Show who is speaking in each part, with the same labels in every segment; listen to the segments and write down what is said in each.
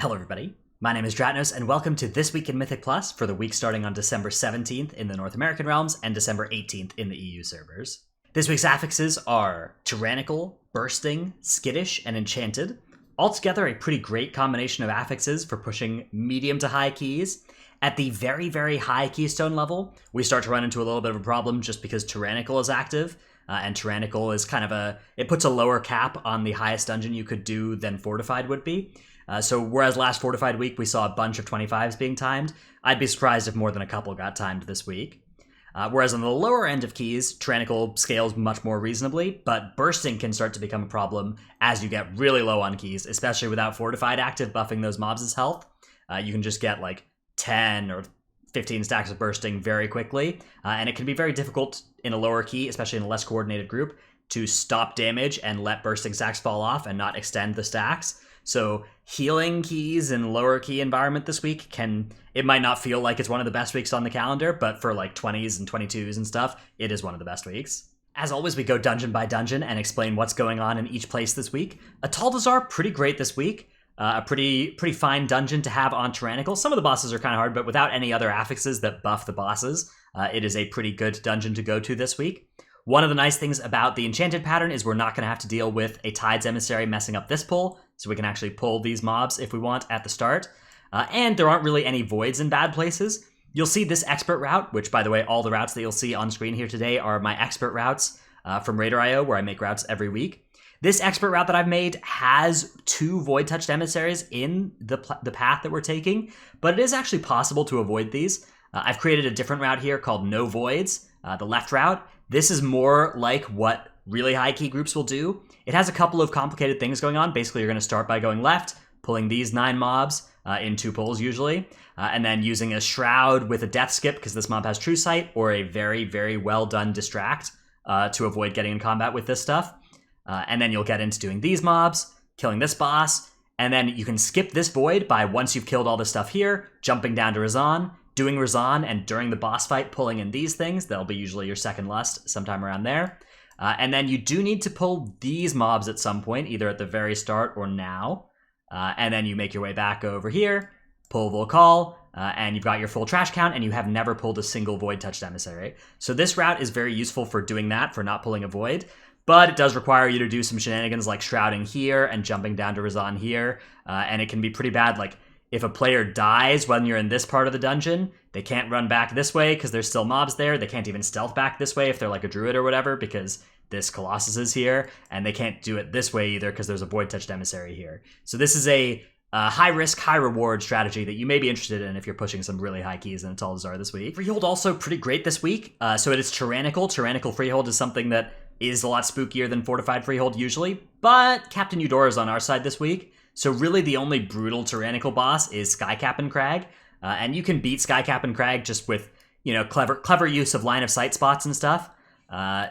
Speaker 1: Hello everybody, my name is Dratnos and welcome to This Week in Mythic Plus for the week starting on December 17th in the North American realms and December 18th in the EU servers. This week's affixes are Tyrannical, Bursting, Skittish, and Enchanted. Altogether a pretty great combination of affixes for pushing medium to high keys. At the very, very high keystone level, we start to run into a little bit of a problem just because Tyrannical is active. And Tyrannical is kind of it puts a lower cap on the highest dungeon you could do than Fortified would be. So whereas last Fortified week we saw a bunch of 25s being timed, I'd be surprised if more than a couple got timed this week. Whereas on the lower end of keys, Tyrannical scales much more reasonably, but Bursting can start to become a problem as you get really low on keys, especially without Fortified active buffing those mobs' health. You can just get like 10 or 15 stacks of Bursting very quickly, and it can be very difficult in a lower key, especially in a less coordinated group, to stop damage and let Bursting stacks fall off and not extend the stacks. So healing keys in lower key environment this week it might not feel like it's one of the best weeks on the calendar, but for like 20s and 22s and stuff, it is one of the best weeks. As always, we go dungeon by dungeon and explain what's going on in each place this week. Ataldazar, pretty great this week. A pretty fine dungeon to have on Tyrannical. Some of the bosses are kind of hard, but without any other affixes that buff the bosses, it is a pretty good dungeon to go to this week. One of the nice things about the Enchanted pattern is we're not going to have to deal with a Tide's Emissary messing up this pull, so we can actually pull these mobs if we want at the start. And there aren't really any voids in bad places. You'll see this expert route, which, by the way, all the routes that you'll see on screen here today are my expert routes from Raider.io, where I make routes every week. This expert route that I've made has 2 void-touched emissaries in the path that we're taking, but it is actually possible to avoid these. I've created a different route here called No Voids, the left route. This is more like what really high key groups will do. It has a couple of complicated things going on. Basically, you're going to start by going left, pulling these 9 mobs in 2 pulls usually, and then using a Shroud with a Death Skip because this mob has True Sight, or a very, very well done Distract to avoid getting in combat with this stuff. And then you'll get into doing these mobs, killing this boss, and then you can skip this void by, once you've killed all this stuff here, jumping down to Razan, doing Razan, and during the boss fight pulling in these things. That'll be usually your second lust sometime around there. And then you do need to pull these mobs at some point, either at the very start or now. And then you make your way back over here, pull Volcall, and you've got your full trash count, and you have never pulled a single void-touched emissary. So this route is very useful for doing that, for not pulling a void. But it does require you to do some shenanigans like shrouding here and jumping down to Razan here. And it can be pretty bad. Like, if a player dies when you're in this part of the dungeon, they can't run back this way because there's still mobs there. They can't even stealth back this way if they're like a druid or whatever because this Colossus is here. And they can't do it this way either because there's a void-touched emissary here. So this is a high-risk, high-reward strategy that you may be interested in if you're pushing some really high keys in Ataldazar this week. Freehold also pretty great this week. So it is Tyrannical. Tyrannical Freehold is something that is a lot spookier than Fortified Freehold usually, but Captain Eudora is on our side this week, so really the only brutal Tyrannical boss is Skycap and Crag, and you can beat Skycap and Crag just with, clever use of line of sight spots and stuff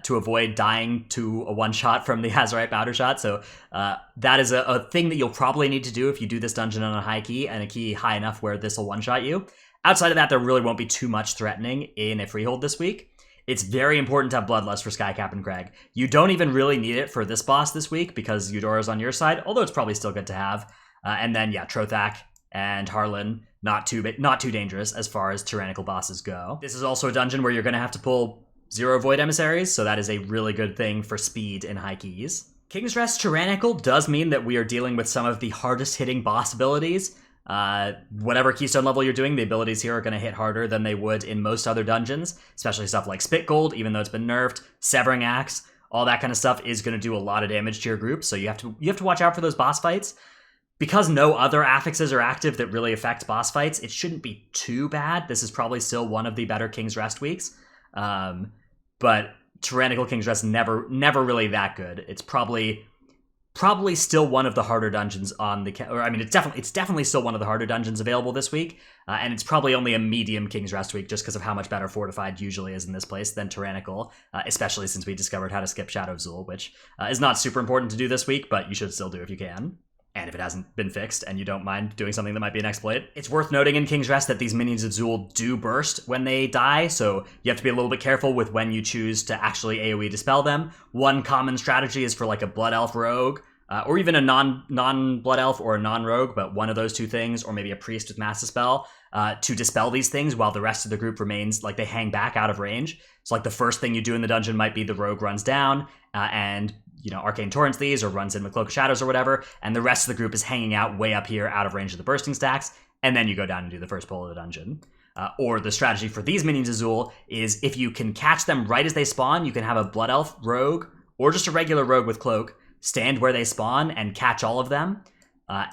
Speaker 1: to avoid dying to a one-shot from the Azurite Powder Shot, so that is a thing that you'll probably need to do if you do this dungeon on a high key, and a key high enough where this will one-shot you. Outside of that, there really won't be too much threatening in a Freehold this week. It's very important to have Bloodlust for Skycap and Crag. You don't even really need it for this boss this week because Eudora's on your side, although it's probably still good to have. And then, yeah, Trothak and Harlan, not too dangerous as far as Tyrannical bosses go. This is also a dungeon where you're going to have to pull 0 Void Emissaries, so that is a really good thing for speed in high keys. King's Rest Tyrannical does mean that we are dealing with some of the hardest hitting boss abilities. Whatever keystone level you're doing, the abilities here are going to hit harder than they would in most other dungeons, especially stuff like Spit Gold, even though it's been nerfed, Severing Axe, all that kind of stuff is going to do a lot of damage to your group, so you have to watch out for those boss fights. Because no other affixes are active that really affect boss fights, it shouldn't be too bad. This is probably still one of the better King's Rest weeks, but Tyrannical King's Rest never really that good. It's probably still one of the harder dungeons on the... it's definitely still one of the harder dungeons available this week, and it's probably only a medium King's Rest week just because of how much better Fortified usually is in this place than Tyrannical, especially since we discovered how to skip Shadow of Zul, which is not super important to do this week, but you should still do if you can. And if it hasn't been fixed and you don't mind doing something that might be an exploit. It's worth noting in King's Rest that these minions of Zul do burst when they die, so you have to be a little bit careful with when you choose to actually AoE dispel them. One common strategy is for like a Blood Elf Rogue or even a non-blood elf or a non-rogue, but one of those two things, or maybe a priest with Mass Dispel, to dispel these things while the rest of the group remains, like, they hang back out of range. So, like, the first thing you do in the dungeon might be the rogue runs down and, Arcane Torrents these, or runs in with Cloak of Shadows or whatever, and the rest of the group is hanging out way up here out of range of the bursting stacks, and then you go down and do the first pull of the dungeon. Or the strategy for these minions, Azul, is if you can catch them right as they spawn, you can have a Blood Elf rogue, or just a regular rogue with Cloak, stand where they spawn and catch all of them,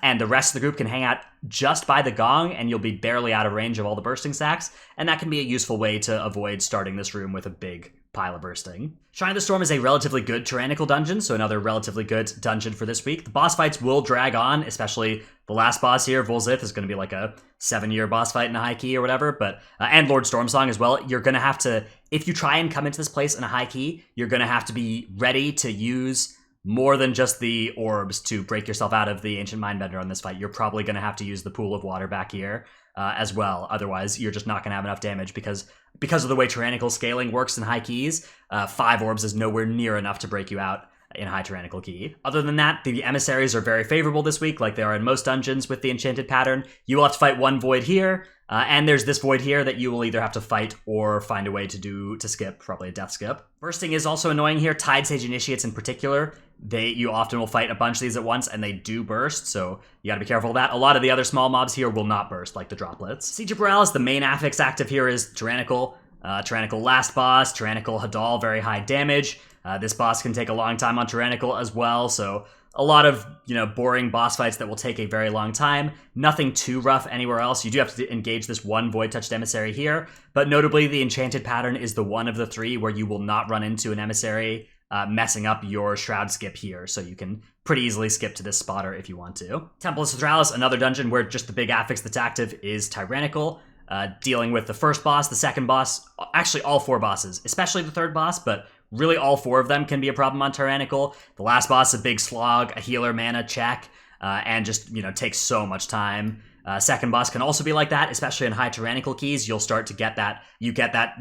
Speaker 1: and the rest of the group can hang out just by the gong, and you'll be barely out of range of all the bursting stacks, and that can be a useful way to avoid starting this room with a big pile of bursting. Shrine of the Storm is a relatively good Tyrannical dungeon, so another relatively good dungeon for this week. The boss fights will drag on, especially the last boss here, Volzith, is going to be like a 7-year boss fight in a high key or whatever, but and Lord Stormsong as well. You're going to have to, if you try and come into this place in a high key, you're going to have to be ready to use more than just the orbs to break yourself out of the Ancient Mindbender on this fight. You're probably going to have to use the Pool of Water back here as well. Otherwise, you're just not going to have enough damage because of the way Tyrannical scaling works in high keys. 5 orbs is nowhere near enough to break you out in high Tyrannical key. Other than that, the emissaries are very favorable this week, like they are in most dungeons with the enchanted pattern. You will have to fight one void here, and there's this void here that you will either have to fight or find a way to skip, probably a death skip. Bursting is also annoying here. Tide Sage Initiates in particular, you often will fight a bunch of these at once, and they do burst, so you gotta be careful of that. A lot of the other small mobs here will not burst, like the droplets. Siege of Borealis, the main affix active here is Tyrannical. Tyrannical last boss, Tyrannical Hadal, very high damage. This boss can take a long time on Tyrannical as well, so a lot of, boring boss fights that will take a very long time. Nothing too rough anywhere else. You do have to engage this one Void Touched Emissary here, but notably the Enchanted Pattern is the one of the 3 where you will not run into an Emissary messing up your Shroud skip here, so you can pretty easily skip to this spotter if you want to. Temple of Citralis, another dungeon where just the big affix that's active is Tyrannical, dealing with the first boss, the second boss, actually all 4 bosses, especially the third boss, but really all 4 of them can be a problem on Tyrannical. The last boss, a big slog, a healer mana check, and just, takes so much time. Second boss can also be like that, especially in high Tyrannical keys. You'll start to get that,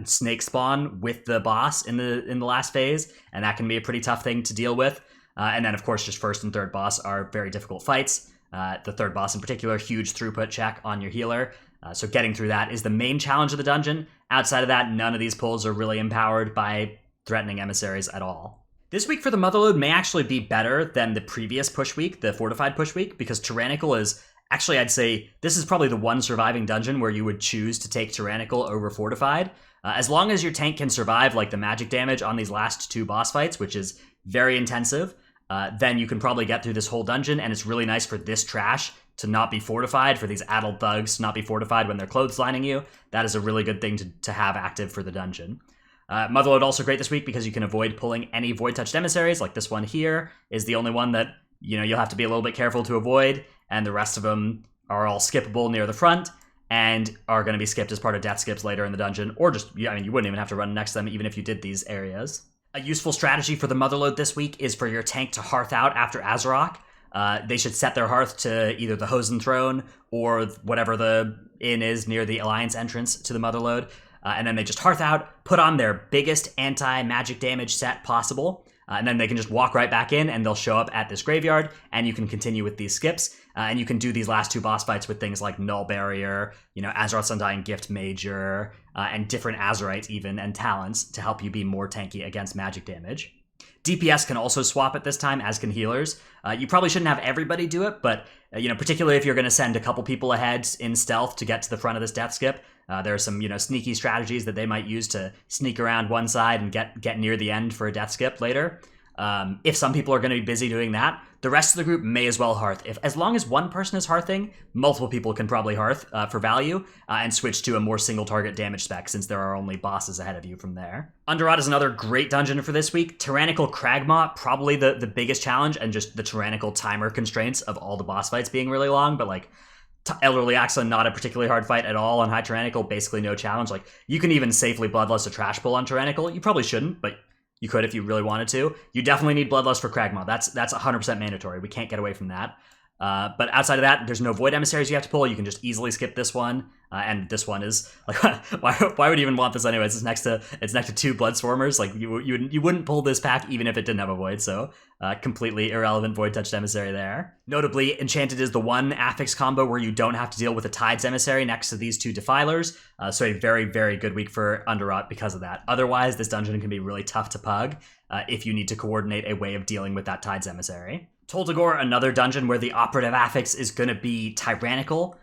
Speaker 1: snake spawn with the boss in the last phase, and that can be a pretty tough thing to deal with. And then, of course, just first and third boss are very difficult fights. The third boss in particular, huge throughput check on your healer. So getting through that is the main challenge of the dungeon. Outside of that, none of these pulls are really empowered by threatening emissaries at all. This week for the Motherlode may actually be better than the previous push week, the Fortified push week, because Tyrannical is, actually I'd say this is probably the one surviving dungeon where you would choose to take Tyrannical over Fortified. As long as your tank can survive like the magic damage on these last 2 boss fights, which is very intensive, then you can probably get through this whole dungeon, and it's really nice for this trash to not be fortified, for these addled thugs to not be fortified when they're clotheslining you. That is a really good thing to have active for the dungeon. Motherlode also great this week because you can avoid pulling any Void Touched Emissaries, like this one here is the only one that, you'll have to be a little bit careful to avoid, and the rest of them are all skippable near the front, and are going to be skipped as part of death skips later in the dungeon, or just, you wouldn't even have to run next to them even if you did these areas. A useful strategy for the Motherlode this week is for your tank to hearth out after Azarok. They should set their hearth to either the Hosen Throne or whatever the inn is near the Alliance entrance to the Motherlode. And then they just hearth out, put on their biggest anti-magic damage set possible, and then they can just walk right back in and they'll show up at this graveyard, and you can continue with these skips, and you can do these last 2 boss fights with things like Null Barrier, Azeroth's Undying Gift Major, and different Azerites even, and talents to help you be more tanky against magic damage. DPS can also swap at this time, as can healers. You probably shouldn't have everybody do it, but particularly if you're going to send a couple people ahead in stealth to get to the front of this death skip, there are some sneaky strategies that they might use to sneak around one side and get near the end for a death skip later. If some people are going to be busy doing that, the rest of the group may as well hearth. As long as one person is hearthing, multiple people can probably hearth for value and switch to a more single target damage spec, since there are only bosses ahead of you from there. Underrot is another great dungeon for this week. Tyrannical Kragmaw, probably the biggest challenge, and just the Tyrannical timer constraints of all the boss fights being really long, but like Elderly Axla, not a particularly hard fight at all on high Tyrannical, basically no challenge. Like, you can even safely Bloodlust a trash pull on Tyrannical. You probably shouldn't, but you could if you really wanted to. You definitely need Bloodlust for Kragmaw. That's 100% mandatory. We can't get away from that. But outside of that, there's no Void Emissaries you have to pull. You can just easily skip this one. And this one is like, why would you even want this anyways? It's next to 2 Blood Swarmers. Like you wouldn't pull this pack even if it didn't have a Void. So completely irrelevant Void Touched Emissary there. Notably, Enchanted is the one affix combo where you don't have to deal with a Tides Emissary next to these 2 Defilers. So a very, very good week for Underrot because of that. Otherwise, this dungeon can be really tough to pug if you need to coordinate a way of dealing with that Tides Emissary. Toltagor, another dungeon where the operative affix is going to be Tyrannical.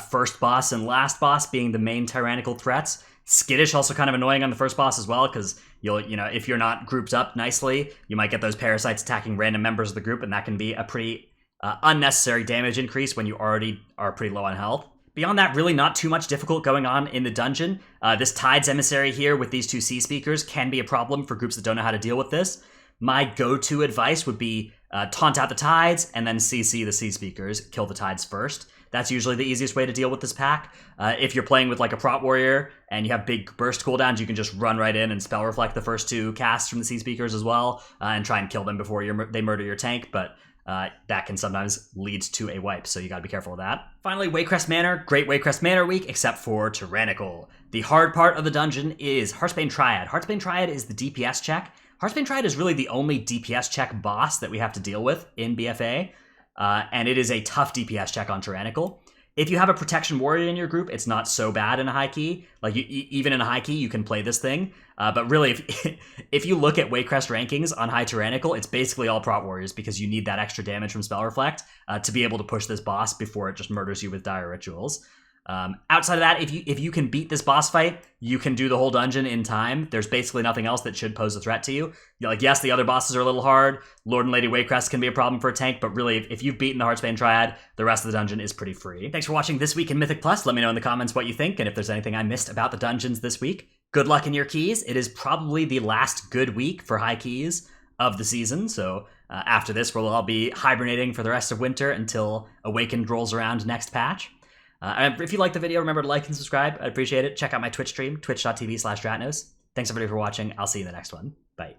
Speaker 1: First boss and last boss being the main Tyrannical threats. Skittish also kind of annoying on the first boss as well, because if you're not grouped up nicely, you might get those parasites attacking random members of the group, and that can be a pretty unnecessary damage increase when you already are pretty low on health. Beyond that, really not too much difficult going on in the dungeon. This Tides Emissary here with these 2 Sea Speakers can be a problem for groups that don't know how to deal with this. My go-to advice would be taunt out the Tides and then CC the Sea Speakers, kill the Tides first. That's usually the easiest way to deal with this pack. If you're playing with like a Prot Warrior and you have big burst cooldowns, you can just run right in and Spell Reflect the first 2 casts from the Sea Speakers as well, and try and kill them before they murder your tank, but that can sometimes lead to a wipe, so you gotta be careful of that. Finally, Crest Manor. Great Crest Manor week, except for Tyrannical. The hard part of the dungeon is Heartsbane Triad. Heartsbane Triad is the DPS check. Heartsbane Triad is really the only DPS check boss that we have to deal with in BFA. And it is a tough DPS check on Tyrannical. If you have a Protection Warrior in your group, it's not so bad in a high key. Like, even in a high key, you can play this thing. But really, if you look at Crest rankings on High Tyrannical, it's basically all Prot Warriors, because you need that extra damage from Spell Reflect to be able to push this boss before it just murders you with Dire Rituals. Outside of that, if you can beat this boss fight, you can do the whole dungeon in time. There's basically nothing else that should pose a threat to you. Like, yes, the other bosses are a little hard. Lord and Lady Waycrest can be a problem for a tank, but really, if you've beaten the Heartsbane Triad, the rest of the dungeon is pretty free. Thanks for watching This Week in Mythic Plus. Let me know in the comments what you think, and if there's anything I missed about the dungeons this week. Good luck in your keys. It is probably the last good week for high keys of the season, so after this, we'll all be hibernating for the rest of winter until Awakened rolls around next patch. If you liked the video, remember to like and subscribe. I'd appreciate it. Check out my Twitch stream, twitch.tv/Dratnos. Thanks everybody for watching. I'll see you in the next one. Bye.